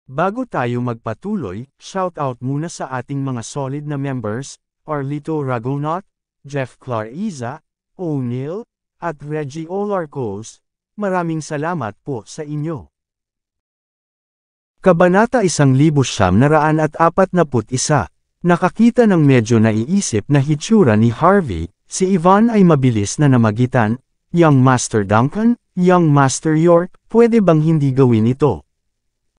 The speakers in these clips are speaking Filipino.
Bago tayo magpatuloy, shoutout muna sa ating mga solid na members, Arlito Ragonot, Jeff Clariza, O'Neil, at Reggie Olarcos. Maraming salamat po sa inyo. Kabanata 1941. Nakakita ng medyo naiisip na hitsura ni Harvey, si Ivan ay mabilis na namagitan, "Young Master Duncan, Young Master York, pwede bang hindi gawin ito?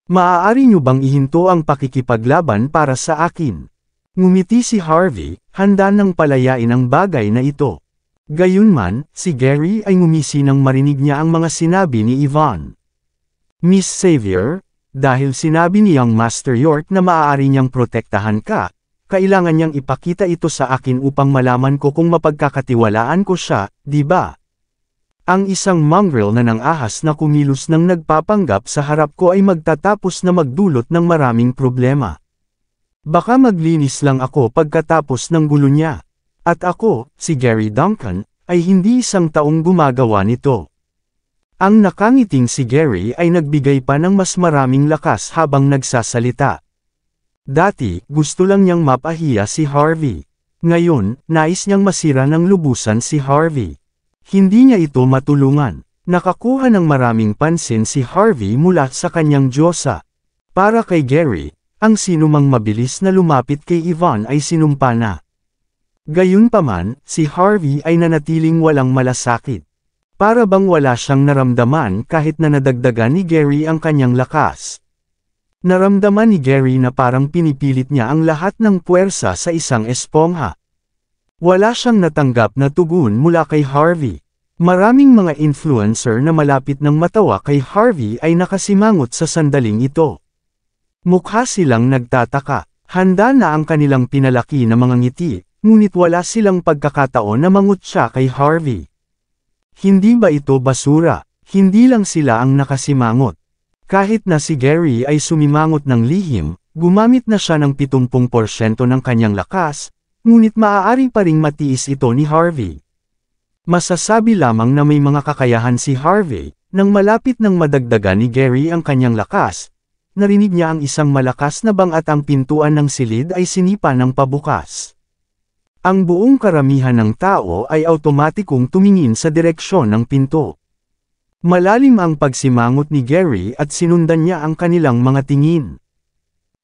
Maaari niyo bang ihinto ang pakikipaglaban para sa akin?" Ngumiti si Harvey, handa nang palayain ang bagay na ito. Gayunman, si Gary ay ngumisi nang marinig niya ang mga sinabi ni Ivan. "Miss Xavier, dahil sinabi ni Young Master York na maaari niyang protektahan ka, kailangan niyang ipakita ito sa akin upang malaman ko kung mapagkakatiwalaan ko siya, di ba?" Ang isang mongrel na nang-ahas na kumilos nang nagpapanggap sa harap ko ay magtatapos na magdulot ng maraming problema. Baka maglinis lang ako pagkatapos ng gulo niya. At ako, si Gary Duncan, ay hindi isang taong gumagawa nito. Ang nakangiting si Gary ay nagbigay pa ng mas maraming lakas habang nagsasalita. Dati, gusto lang niyang mapahiya si Harvey. Ngayon, nais niyang masira ng lubusan si Harvey. Hindi niya ito matulungan. Nakakuha ng maraming pansin si Harvey mula sa kanyang diyosa. Para kay Gary, ang sinumang mabilis na lumapit kay Ivan ay sinumpa na. Gayunpaman, si Harvey ay nanatiling walang malasakit. Para bang wala siyang naramdaman kahit na nadagdagan ni Gary ang kanyang lakas. Naramdaman ni Gary na parang pinipilit niya ang lahat ng puwersa sa isang espongha. Wala siyang natanggap na tugon mula kay Harvey. Maraming mga influencer na malapit ng matawa kay Harvey ay nakasimangot sa sandaling ito. Mukha silang nagtataka, handa na ang kanilang pinalaki na mga ngiti. Ngunit wala silang pagkakataon na mangutya kay Harvey. Hindi ba ito basura? Hindi lang sila ang nakasimangot. Kahit na si Gary ay sumimangot ng lihim, gumamit na siya ng 70% ng kanyang lakas, ngunit maaari pa ring matiis ito ni Harvey. Masasabi lamang na may mga kakayahan si Harvey, nang malapit ng madagdagan ni Gary ang kanyang lakas, narinig niya ang isang malakas na bang at ang pintuan ng silid ay sinipa ng pabukas. Ang buong karamihan ng tao ay automatikong tumingin sa direksyon ng pinto. Malalim ang pagsimangot ni Gary at sinundan niya ang kanilang mga tingin.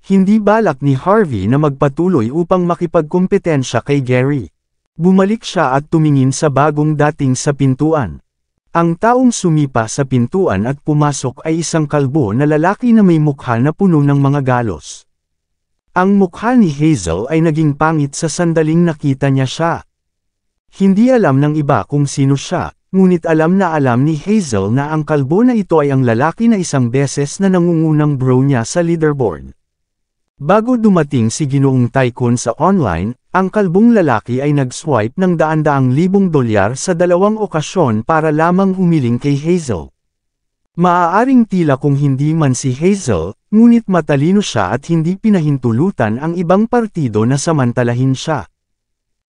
Hindi balak ni Harvey na magpatuloy upang makipagkumpetensya kay Gary. Bumalik siya at tumingin sa bagong dating sa pintuan. Ang taong sumipa sa pintuan at pumasok ay isang kalbo na lalaki na may mukha na puno ng mga galos. Ang mukha ni Hazel ay naging pangit sa sandaling nakita niya siya. Hindi alam ng iba kung sino siya, ngunit alam ni Hazel na ang kalbo na ito ay ang lalaki na isang beses na nangungunang bro niya sa leaderboard. Bago dumating si Ginoong Tycoon sa online, ang kalbong lalaki ay nag-swipe ng daan-daang libong dolyar sa 2 okasyon para lamang humiling kay Hazel. Maaaring tila kung hindi man si Hazel, ngunit matalino siya at hindi pinahintulutan ang ibang partido na samantalahin siya.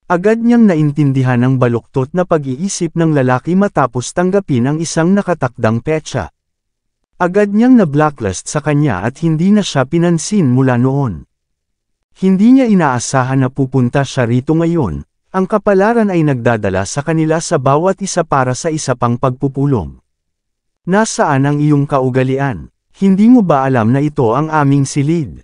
Agad niyang naintindihan ang baluktot na pag-iisip ng lalaki matapos tanggapin ang isang nakatakdang petsa. Agad niyang na-blacklist sa kanya at hindi na siya pinansin mula noon. Hindi niya inaasahan na pupunta siya rito ngayon, ang kapalaran ay nagdadala sa kanila sa bawat isa para sa isa pang pagpupulong. Nasaan ang iyong kaugalian? Hindi mo ba alam na ito ang aming silid?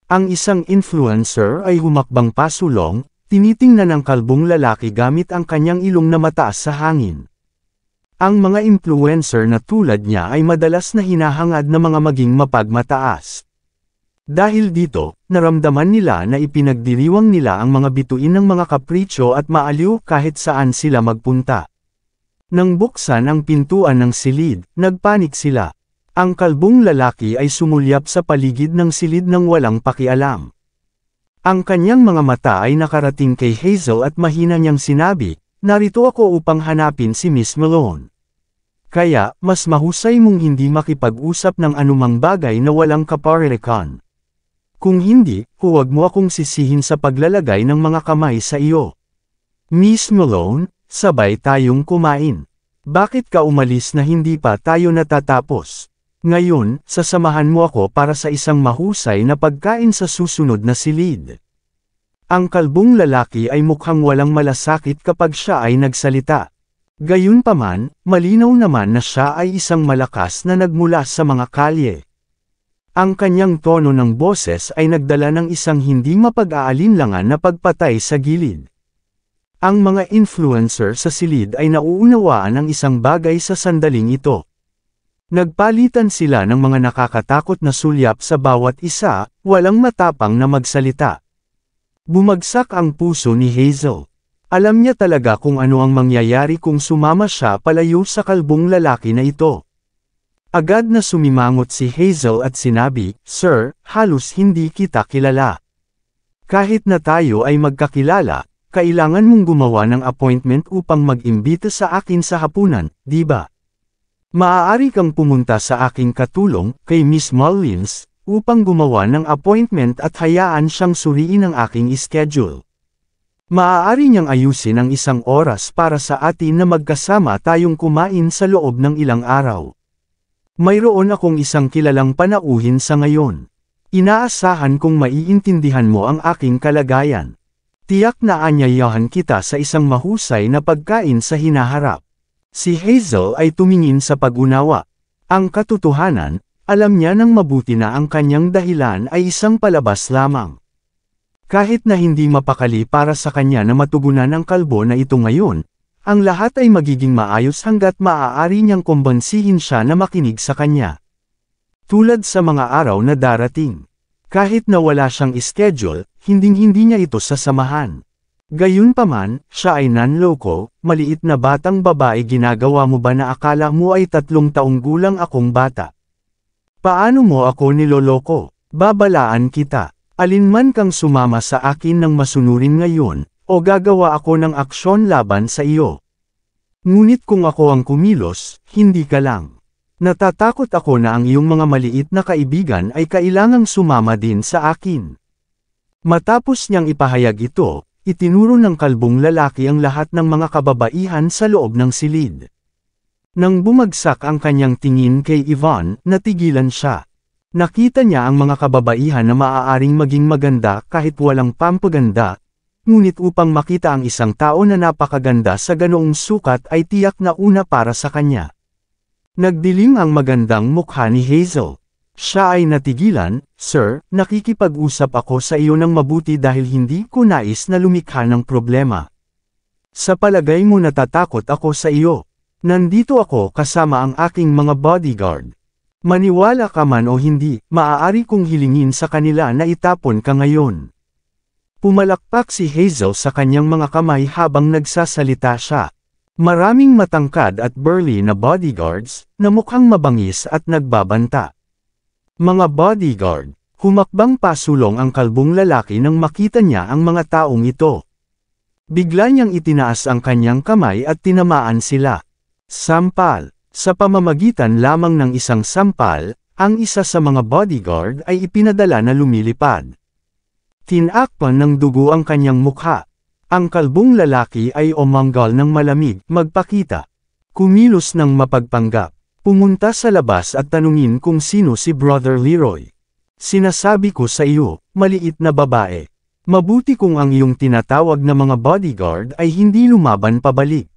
Ang isang influencer ay humakbang pasulong, tinitingnan ang kalbong lalaki gamit ang kanyang ilong na mataas sa hangin. Ang mga influencer na tulad niya ay madalas na hinahangad na mga maging mapagmataas. Dahil dito, naramdaman nila na ipinagdiriwang nila ang mga bituin ng mga kapritsyo at maaliw kahit saan sila magpunta. Nang buksan ang pintuan ng silid, nagpanik sila. Ang kalbong lalaki ay sumulyap sa paligid ng silid nang walang pakialam. Ang kanyang mga mata ay nakarating kay Hazel at mahina niyang sinabi, "Narito ako upang hanapin si Miss Malone. Kaya, mas mahusay mong hindi makipag-usap ng anumang bagay na walang kaparirikan. Kung hindi, huwag mo akong sisihin sa paglalagay ng mga kamay sa iyo." "Miss Malone, sabay tayong kumain. Bakit ka umalis na hindi pa tayo natatapos?" Ngayon, sasamahan mo ako para sa isang mahusay na pagkain sa susunod na silid. Ang kalbong lalaki ay mukhang walang malasakit kapag siya ay nagsalita. Gayunpaman, malinaw naman na siya ay isang malakas na nagmula sa mga kalye. Ang kanyang tono ng boses ay nagdala ng isang hindi mapag-aalinlangan na pagpatay sa gilid. Ang mga influencer sa silid ay nauunawaan ang isang bagay sa sandaling ito. Nagpalitan sila ng mga nakakatakot na sulyap sa bawat isa, walang matapang na magsalita. Bumagsak ang puso ni Hazel. Alam niya talaga kung ano ang mangyayari kung sumama siya palayo sa kalbong lalaki na ito. Agad na sumimangot si Hazel at sinabi, "Sir, halos hindi kita kilala. Kahit na tayo ay magkakilala, kailangan mong gumawa ng appointment upang mag-imbita sa akin sa hapunan, di ba? Maaari kang pumunta sa aking katulong, kay Miss Mullins, upang gumawa ng appointment at hayaan siyang suriin ang aking schedule. Maaari niyang ayusin ang isang oras para sa atin na magkasama tayong kumain sa loob ng ilang araw. Mayroon akong isang kilalang panauhin sa ngayon. Inaasahan kong maiintindihan mo ang aking kalagayan. Tiyak na aanyayahan kita sa isang mahusay na pagkain sa hinaharap." Si Hazel ay tumingin sa pag-unawa. Ang katotohanan, alam niya nang mabuti na ang kanyang dahilan ay isang palabas lamang. Kahit na hindi mapakali para sa kanya na matugunan ang kalbo na ito ngayon, ang lahat ay magiging maayos hanggat maaari niyang kumbansihin siya na makinig sa kanya. Tulad sa mga araw na darating. Kahit na wala siyang schedule, hinding-hindi niya ito sasamahan. Gayunpaman, siya ay nanloko, maliit na batang babae, ginagawa mo ba na akala mo ay 3 taong gulang akong bata? Paano mo ako niloloko? Babalaan kita. Alinman kang sumama sa akin ng masunurin ngayon, o gagawa ako ng aksyon laban sa iyo. Ngunit kung ako ang kumilos, hindi ka lang. Natatakot ako na ang iyong mga maliit na kaibigan ay kailangang sumama din sa akin. Matapos niyang ipahayag ito, itinuro ng kalbong lalaki ang lahat ng mga kababaihan sa loob ng silid. Nang bumagsak ang kanyang tingin kay Yvonne, natigilan siya. Nakita niya ang mga kababaihan na maaaring maging maganda kahit walang pampaganda, ngunit upang makita ang isang tao na napakaganda sa ganoong sukat ay tiyak na una para sa kanya. Nagdilim ang magandang mukha ni Hazel. Siya ay natigilan, "Sir, nakikipag-usap ako sa iyo ng mabuti dahil hindi ko nais na lumikha ng problema. Sa palagay mo natatakot ako sa iyo. Nandito ako kasama ang aking mga bodyguard. Maniwala ka man o hindi, maaari kong hilingin sa kanila na itapon ka ngayon." Pumalakpak si Hazel sa kanyang mga kamay habang nagsasalita siya. Maraming matangkad at burly na bodyguards, na mukhang mabangis at nagbabanta. Mga bodyguard, humakbang pasulong ang kalbong lalaki nang makita niya ang mga taong ito. Bigla niyang itinaas ang kanyang kamay at tinamaan sila. Sampal. Sa pamamagitan lamang ng isang sampal, ang isa sa mga bodyguard ay ipinadala na lumilipad. Tinakpan ng dugo ang kanyang mukha. Ang kalbong lalaki ay umanggal ng malamig, magpakita. Kumilos ng mapagpanggap. Pumunta sa labas at tanungin kung sino si Brother Leroy. Sinasabi ko sa iyo, maliit na babae. Mabuti kung ang iyong tinatawag na mga bodyguard ay hindi lumaban pabalik.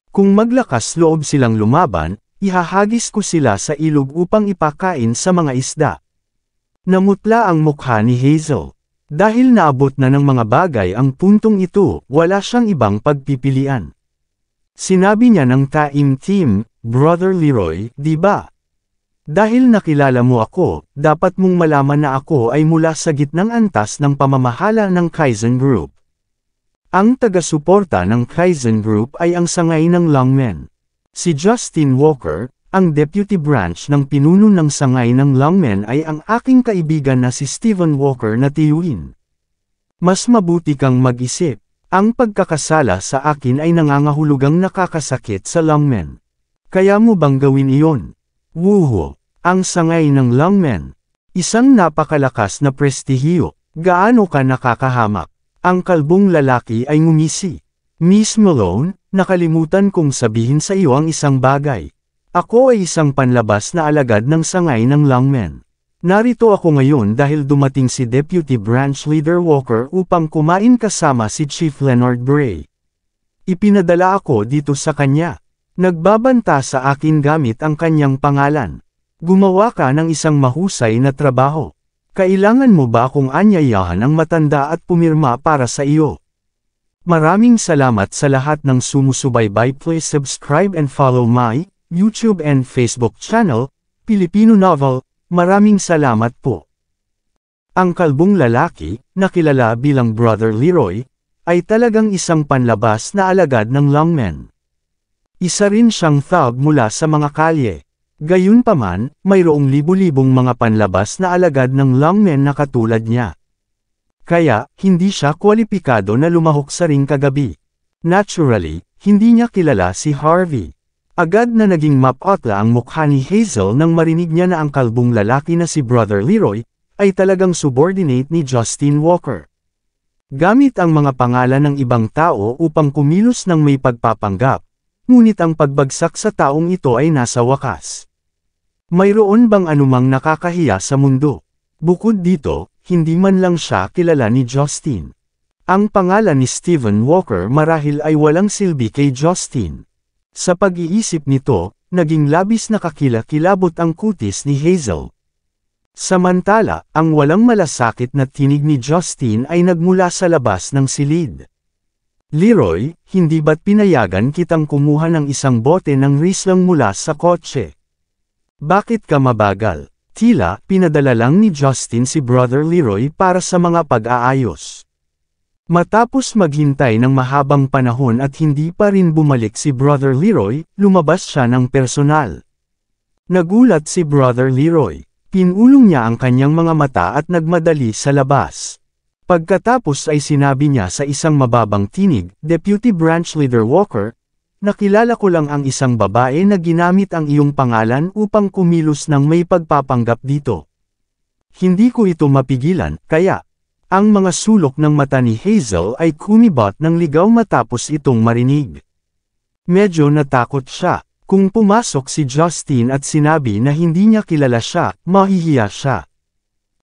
Kung maglakas loob silang lumaban, ihahagis ko sila sa ilog upang ipakain sa mga isda. Namutla ang mukha ni Hazel. Dahil naabot na ng mga bagay ang puntong ito, wala siyang ibang pagpipilian. Sinabi niya ng taimtim, "Brother Leroy, di ba? Dahil nakilala mo ako, dapat mong malaman na ako ay mula sa gitnang antas ng pamamahala ng Kaizen Group. Ang taga-suporta ng Kaizen Group ay ang sangay ng Longmen. Si Justin Walker, ang deputy branch ng pinuno ng sangay ng Longmen ay ang aking kaibigan na si Stephen Walker na tiyuhin. Mas mabuti kang mag-isip. Ang pagkakasala sa akin ay nangangahulugang nakakasakit sa Longmen. Kaya mo bang gawin iyon?" Wuho, ang sangay ng Longmen. Isang napakalakas na prestihiyo. Gaano ka nakakahamak? Ang kalbong lalaki ay ngumisi. "Miss Malone, nakalimutan kong sabihin sa iyo ang isang bagay. Ako ay isang panlabas na alagad ng sangay ng Longmen. Narito ako ngayon dahil dumating si Deputy Branch Leader Walker upang kumain kasama si Chief Leonard Bray. Ipinadala ako dito sa kanya. Nagbabanta sa akin gamit ang kanyang pangalan. Gumawa ka ng isang mahusay na trabaho. Kailangan mo ba akong anyayahan ang matanda at pumirma para sa iyo? Maraming salamat sa lahat ng sumusubaybay. Please subscribe and follow my YouTube and Facebook channel, Filipino Novel. Maraming salamat po. Ang kalbong lalaki, na kilala bilang Brother Leroy, ay talagang isang panlabas na alagad ng Longmen. Isa rin siyang thug mula sa mga kalye. Gayunpaman, mayroong libu-libong mga panlabas na alagad ng Longmen na katulad niya. Kaya, hindi siya kwalipikado na lumahok sa ring kagabi. Naturally, hindi niya kilala si Harvey. Agad na naging mapotla ang mukha ni Hazel nang marinig niya na ang kalbong lalaki na si Brother Leroy, ay talagang subordinate ni Justin Walker. Gamit ang mga pangalan ng ibang tao upang kumilos ng may pagpapanggap, ngunit ang pagbagsak sa taong ito ay nasa wakas. Mayroon bang anumang nakakahiya sa mundo? Bukod dito, hindi man lang siya kilala ni Justin. Ang pangalan ni Stephen Walker marahil ay walang silbi kay Justin. Sa pag-iisip nito, naging labis na kakilakilabot ang kutis ni Hazel. Samantala, ang walang malasakit na tinig ni Justin ay nagmula sa labas ng silid. Leroy, hindi ba't pinayagan kitang kumuha ng isang bote ng Riesling mula sa kotse? Bakit ka mabagal? Tila, pinadala lang ni Justin si Brother Leroy para sa mga pag-aayos. Matapos maghintay ng mahabang panahon at hindi pa rin bumalik si Brother Leroy, lumabas siya ng personal. Nagulat si Brother Leroy. Pinulong niya ang kanyang mga mata at nagmadali sa labas. Pagkatapos ay sinabi niya sa isang mababang tinig, Deputy Branch Leader Walker, nakilala ko lang ang isang babae na ginamit ang iyong pangalan upang kumilos ng may pagpapanggap dito. Hindi ko ito mapigilan, kaya, ang mga sulok ng mata ni Hazel ay kumibot ng ligaw matapos itong marinig. Medyo natakot siya. Kung pumasok si Justin at sinabi na hindi niya kilala siya, mahihiya siya.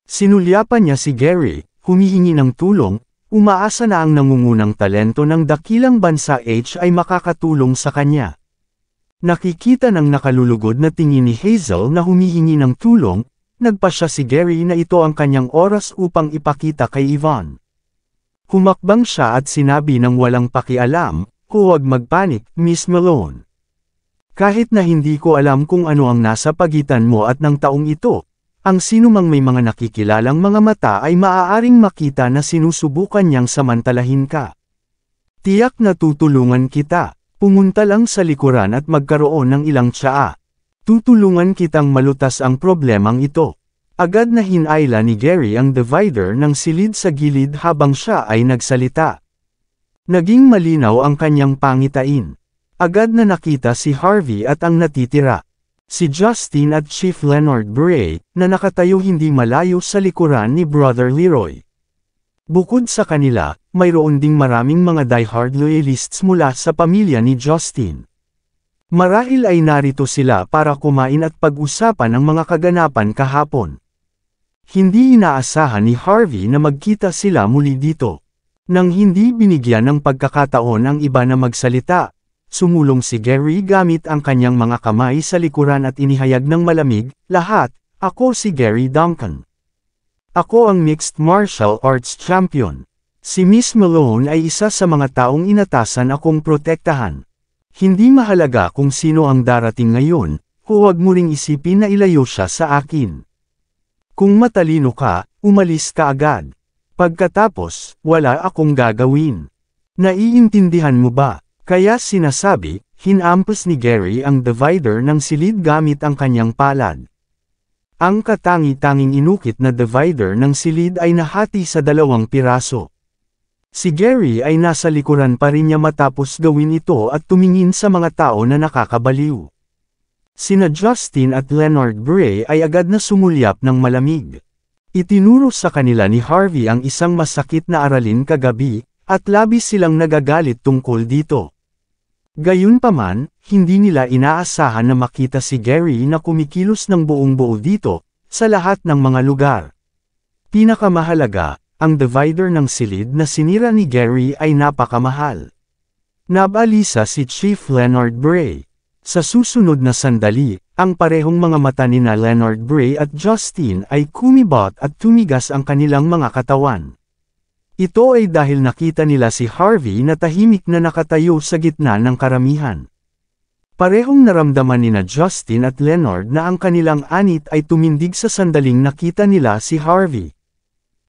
Sinulyapan niya si Gary, humihingi ng tulong, umaasa na ang nangungunang talento ng dakilang bansa H ay makakatulong sa kanya. Nakikita ng nakalulugod na tingin ni Hazel na humihingi ng tulong, nagpasya si Gary na ito ang kanyang oras upang ipakita kay Yvonne. Humakbang siya at sinabi ng walang pakialam, huwag magpanik, Miss Malone. Kahit na hindi ko alam kung ano ang nasa pagitan mo at ng taong ito, ang sinumang may mga nakikilalang mga mata ay maaaring makita na sinusubukan niyang samantalahin ka. Tiyak na tutulungan kita, pumunta lang sa likuran at magkaroon ng ilang tsaa. Tutulungan kitang malutas ang problemang ito. Agad na hinayla ni Gary ang divider ng silid sa gilid habang siya ay nagsalita. Naging malinaw ang kanyang pangitain. Agad na nakita si Harvey at ang natitira. Si Justin at Chief Leonard Bray, na nakatayo hindi malayo sa likuran ni Brother Leroy. Bukod sa kanila, mayroon ding maraming mga diehard loyalists mula sa pamilya ni Justin. Marahil ay narito sila para kumain at pag-usapan ang mga kaganapan kahapon. Hindi inaasahan ni Harvey na magkita sila muli dito. Nang hindi binigyan ng pagkakataon ang iba na magsalita, sumulong si Gary gamit ang kanyang mga kamay sa likuran at inihayag ng malamig, lahat, ako si Gary Duncan. Ako ang Mixed Martial Arts Champion. Si Miss Malone ay isa sa mga taong inatasan akong protektahan. Hindi mahalaga kung sino ang darating ngayon, huwag mo ring isipin na ilayo siya sa akin. Kung matalino ka, umalis ka agad. Pagkatapos, wala akong gagawin. Naiintindihan mo ba? Kaya sinasabi, hinampas ni Gary ang divider ng silid gamit ang kanyang palad. Ang katangi-tanging inukit na divider ng silid ay nahati sa 2 piraso. Si Gary ay nasa likuran pa rin niya matapos gawin ito at tumingin sa mga tao na nakakabaliw. Sina Justin at Leonard Bray ay agad na sumulyap ng malamig. Itinuro sa kanila ni Harvey ang isang masakit na aralin kagabi, at labis silang nagagalit tungkol dito. Gayunpaman, hindi nila inaasahan na makita si Gary na kumikilos ng buong-buo dito, sa lahat ng mga lugar. Pinakamahalaga, ang divider ng silid na sinira ni Gary ay napakamahal. Nabalisa si Chief Leonard Bray. Sa susunod na sandali, ang parehong mga mata ni na Leonard Bray at Justine ay kumibot at tumigas ang kanilang mga katawan. Ito ay dahil nakita nila si Harvey na tahimik na nakatayo sa gitna ng karamihan. Parehong naramdaman ni na Justine at Leonard na ang kanilang anit ay tumindig sa sandaling nakita nila si Harvey.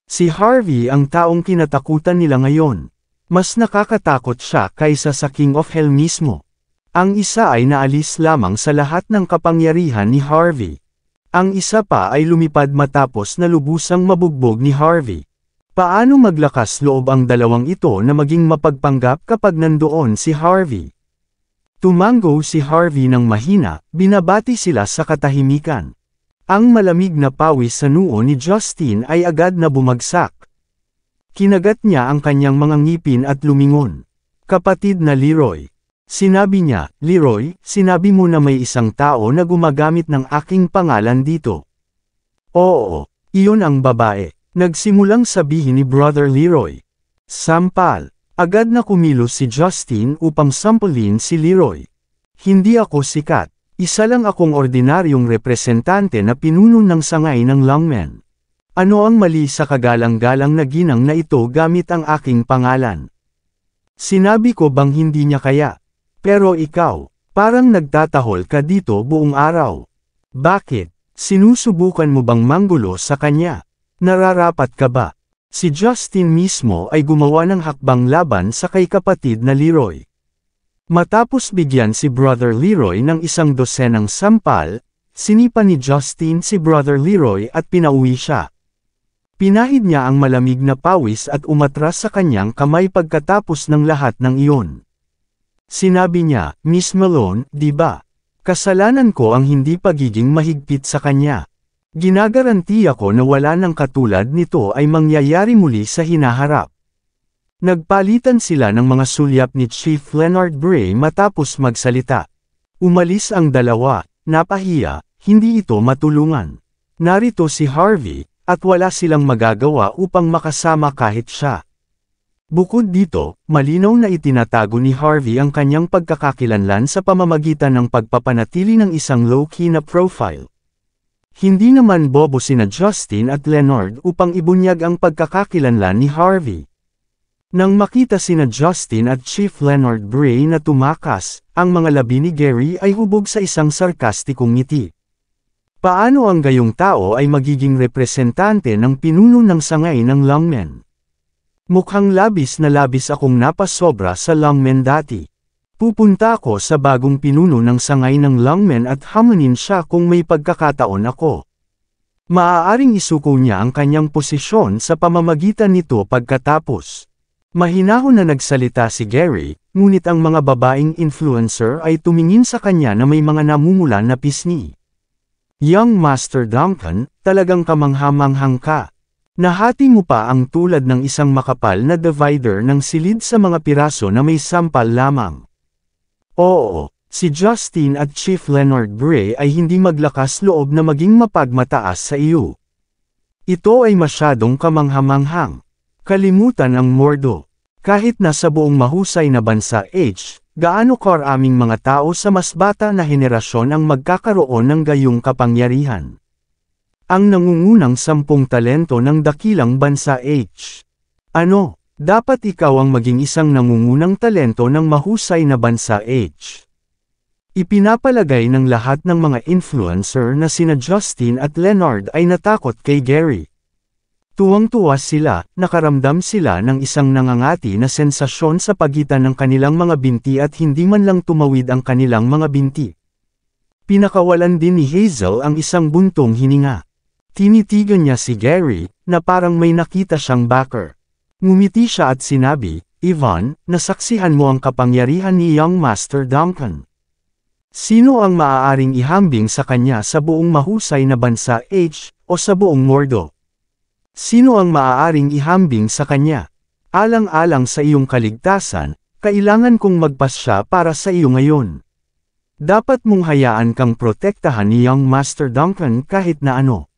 Si Harvey ang taong kinatakutan nila ngayon. Mas nakakatakot siya kaysa sa King of Hell mismo. Ang isa ay naalis lamang sa lahat ng kapangyarihan ni Harvey. Ang isa pa ay lumipad matapos na lubusang mabugbog ni Harvey. Paano maglakas loob ang dalawang ito na maging mapagpanggap kapag nandoon si Harvey? Tumango si Harvey ng mahina, binabati sila sa katahimikan. Ang malamig na pawis sa noo ni Justine ay agad na bumagsak. Kinagat niya ang kanyang mga ngipin at lumingon. Kapatid na Leroy. Sinabi niya, Leroy, sinabi mo na may isang tao na gumagamit ng aking pangalan dito. Oo, iyon ang babae. Nagsimulang sabihin ni Brother Leroy. Sampal. Agad na kumilos si Justine upang sampulin si Leroy. Hindi ako sikat. Isa lang akong ordinaryong representante na pinuno ng sangay ng longmen. Ano ang mali sa kagalang-galang na ginang na ito gamit ang aking pangalan? Sinabi ko bang hindi niya kaya? Pero ikaw, parang nagtatahol ka dito buong araw. Bakit? Sinusubukan mo bang manggulo sa kanya? Nararapat ka ba? Si Justine mismo ay gumawa ng hakbang laban sa kay kapatid na Leroy. Matapos bigyan si Brother Leroy ng 100 sampal, sinipa ni Justine si Brother Leroy at pinauwi siya. Pinahid niya ang malamig na pawis at umatras sa kanyang kamay pagkatapos ng lahat ng iyon. Sinabi niya, Miss Malone, di ba? Kasalanan ko ang hindi pagiging mahigpit sa kanya. Ginagarantiya ko na wala ng katulad nito ay mangyayari muli sa hinaharap. Nagpalitan sila ng mga sulyap ni Chief Leonard Bray matapos magsalita. Umalis ang dalawa, napahiya, hindi ito matulungan. Narito si Harvey, at wala silang magagawa upang makasama kahit siya. Bukod dito, malinaw na itinatago ni Harvey ang kanyang pagkakakilanlan sa pamamagitan ng pagpapanatili ng isang low-key na profile. Hindi naman bobo sina Justine at Leonard upang ibunyag ang pagkakakilanlan ni Harvey. Nang makita sina Justine at Chief Leonard Bray na tumakas, ang mga labi ni Gary ay hubog sa isang sarkastikong ngiti. Paano ang gayong tao ay magiging representante ng pinuno ng sangay ng longmen? Mukhang labis na labis akong napasobra sa longmen dati. Pupunta ako sa bagong pinuno ng sangay ng longmen at hamunin siya kung may pagkakataon ako. Maaaring isuko niya ang kanyang posisyon sa pamamagitan nito pagkatapos. Mahinahon na nagsalita si Gary, ngunit ang mga babaeng influencer ay tumingin sa kanya na may mga namumula na pisngi. Young Master Duncan, talagang kamanghamanghang ka. Nahati mo pa ang tulad ng isang makapal na divider ng silid sa mga piraso na may sampal lamang. Oo, si Justine at Chief Leonard Bray ay hindi maglakas loob na maging mapagmataas sa iyo. Ito ay masyadong kamanghamanghang. Kalimutan ang mordo. Kahit nasa buong mahusay na bansa gaano karaming mga tao sa mas bata na henerasyon ang magkakaroon ng gayong kapangyarihan. Ang nangungunang 10 talento ng dakilang bansa Ano, dapat ikaw ang maging isang nangungunang talento ng mahusay na bansa Ipinapalagay ng lahat ng mga influencer na sina Justine at Leonard ay natakot kay Gary. Tuwang-tuwa sila, nakaramdam sila ng isang nangangati na sensasyon sa pagitan ng kanilang mga binti at hindi man lang tumawid ang kanilang mga binti. Pinakawalan din ni Hazel ang isang buntong hininga. Tinitigan niya si Gary, na parang may nakita siyang backer. Ngumiti siya at sinabi, Yvonne, nasaksihan mo ang kapangyarihan ni Young Master Duncan. Sino ang maaaring ihambing sa kanya sa buong mahusay na bansa o sa buong Mordo? Sino ang maaaring ihambing sa kanya? Alang-alang sa iyong kaligtasan, kailangan kong magpasya para sa iyo ngayon. Dapat mong hayaan kang protektahan ni Young Master Duncan kahit na ano.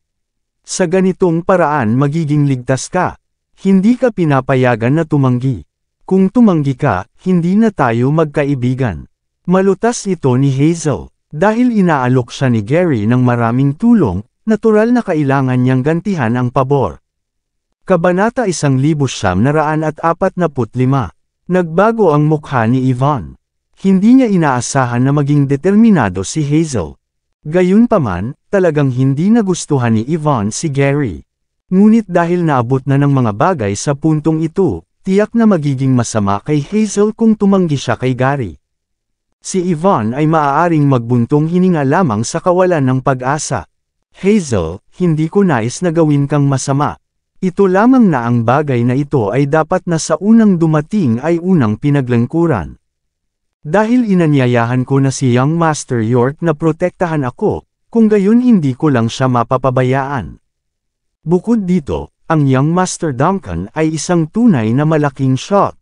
Sa ganitong paraan magiging ligtas ka. Hindi ka pinapayagan na tumanggi. Kung tumanggi ka, hindi na tayo magkaibigan. Malutas ito ni Hazel. Dahil inaalok siya ni Gary ng maraming tulong, natural na kailangan niyang gantihan ang pabor. Kabanata 1945. Nagbago ang mukha ni Yvonne. Hindi niya inaasahan na maging determinado si Hazel. Gayunpaman, talagang hindi nagustuhan ni Yvonne si Gary. Ngunit dahil naabot na ng mga bagay sa puntong ito, tiyak na magiging masama kay Hazel kung tumanggi siya kay Gary. Si Yvonne ay maaaring magbuntong hininga lamang sa kawalan ng pag-asa. Hazel, hindi ko nais na gawin kang masama. Ito lamang na ang bagay na ito ay dapat na sa unang dumating ay unang pinaglangkuran. Dahil inanyayahan ko na si Young Master York na protektahan ako, kung gayon hindi ko lang siya mapapabayaan. Bukod dito, ang Young Master Duncan ay isang tunay na malaking shot.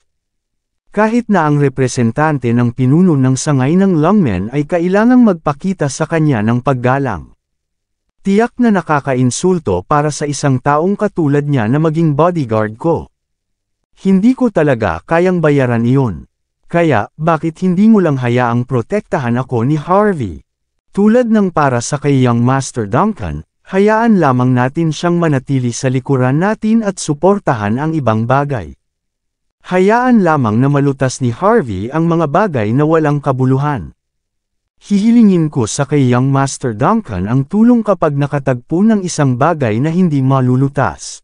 Kahit na ang representante ng pinuno ng sangay ng Lungmen ay kailangang magpakita sa kanya ng paggalang. Tiyak na nakakainsulto para sa isang taong katulad niya na maging bodyguard ko. Hindi ko talaga kayang bayaran iyon. Kaya, bakit hindi mo lang hayaang protektahan ako ni Harvey? Tulad ng para sa kay Young Master Duncan, hayaan lamang natin siyang manatili sa likuran natin at suportahan ang ibang bagay. Hayaan lamang na malutas ni Harvey ang mga bagay na walang kabuluhan. Hihilingin ko sa kay Young Master Duncan ang tulong kapag nakatagpo ng isang bagay na hindi malulutas.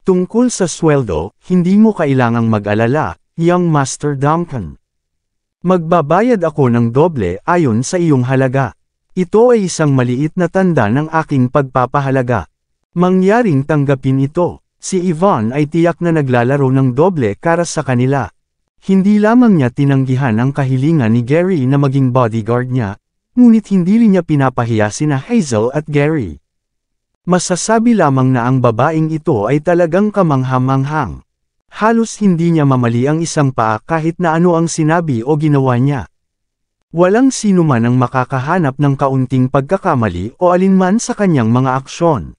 Tungkol sa sweldo, hindi mo kailangang mag-alala, Young Master Duncan. Magbabayad ako ng doble ayon sa iyong halaga. Ito ay isang maliit na tanda ng aking pagpapahalaga. Mangyaring tanggapin ito, si Yvonne ay tiyak na naglalaro ng doble para sa kanila. Hindi lamang niya tinanggihan ang kahilingan ni Gary na maging bodyguard niya, ngunit hindi rin niya pinapahiya sina Hazel at Gary. Masasabi lamang na ang babaeng ito ay talagang kamangha-manghang. Halos hindi niya mamali ang isang paa kahit na ano ang sinabi o ginawa niya. Walang sino man ang makakahanap ng kaunting pagkakamali o alinman sa kanyang mga aksyon.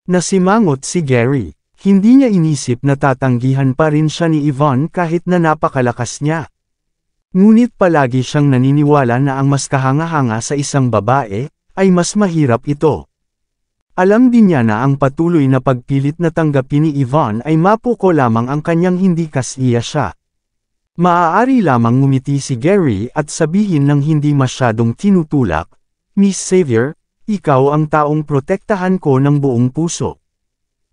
Nasimangot si Gary. Hindi niya inisip na tatanggihan pa rin siya ni Yvonne kahit na napakalakas niya. Ngunit palagi siyang naniniwala na ang mas kahanga-hanga sa isang babae, ay mas mahirap ito. Alam din niya na ang patuloy na pagpilit na tanggapin ni Yvonne ay mapuko lamang ang kanyang hindi kasiya siya. Maaari lamang ngumiti si Gary at sabihin ng hindi masyadong tinutulak, Miss Xavier, ikaw ang taong protektahan ko ng buong puso.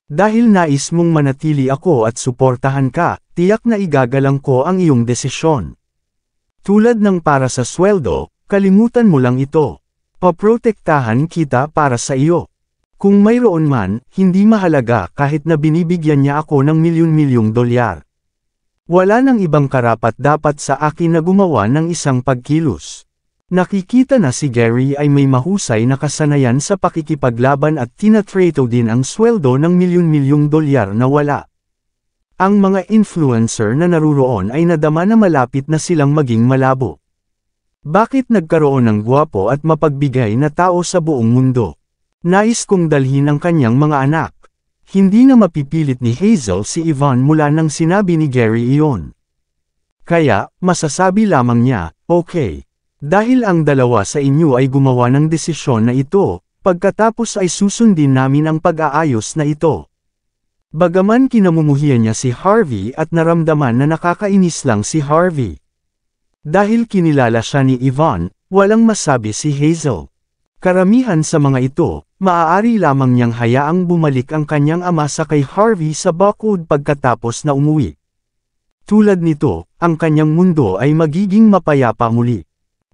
Dahil nais mong manatili ako at suportahan ka, tiyak na igagalang ko ang iyong desisyon. Tulad ng para sa sweldo, kalimutan mo lang ito. Paprotektahan kita para sa iyo. Kung mayroon man, hindi mahalaga kahit na binibigyan niya ako ng milyon-milyong dolyar. Wala nang ibang karapat-dapat sa akin na gumawa ng isang pagkilos. Nakikita na si Gary ay may mahusay na kasanayan sa pakikipaglaban at tinatrato din ang sweldo ng milyon-milyong dolyar na wala. Ang mga influencer na naruroon ay nadama na malapit na silang maging malabo. Bakit nagkaroon ng gwapo at mapagbigay na tao sa buong mundo? Nais kong dalhin ang kanyang mga anak. Hindi na mapipilit ni Hazel si Yvonne mula nang sinabi ni Gary iyon. Kaya, masasabi lamang niya, okay. Dahil ang dalawa sa inyo ay gumawa ng desisyon na ito, pagkatapos ay susundin namin ang pag-aayos na ito. Bagaman kinamumuhian niya si Harvey at naramdaman na nakakainis lang si Harvey. Dahil kinilala siya ni Yvonne, walang masabi si Hazel. Karamihan sa mga ito, maaari lamang niyang hayaang bumalik ang kanyang ama sa kay Harvey sa Buckwood pagkatapos na umuwi. Tulad nito, ang kanyang mundo ay magiging mapayapa muli.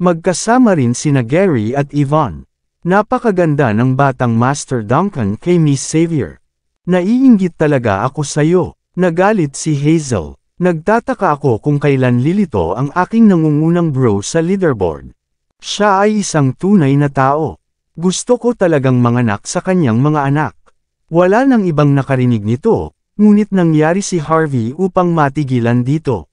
Magkasama rin sina Gary at Yvonne. Napakaganda ng batang Master Duncan kay Miss Xavier. Naiinggit talaga ako sayo, nagalit si Hazel. Nagtataka ako kung kailan lilito ang aking nangungunang bro sa leaderboard. Siya ay isang tunay na tao. Gusto ko talagang manganak sa kanyang mga anak. Wala nang ibang nakarinig nito, ngunit nangyari si Harvey upang matigilan dito.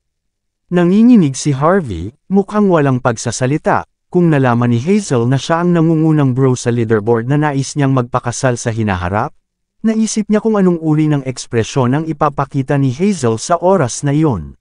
Nanginginig si Harvey, mukhang walang pagsasalita, kung nalaman ni Hazel na siya ang nangungunang bro sa leaderboard na nais niyang magpakasal sa hinaharap. Naisip niya kung anong uri ng ekspresyon ang ipapakita ni Hazel sa oras na iyon.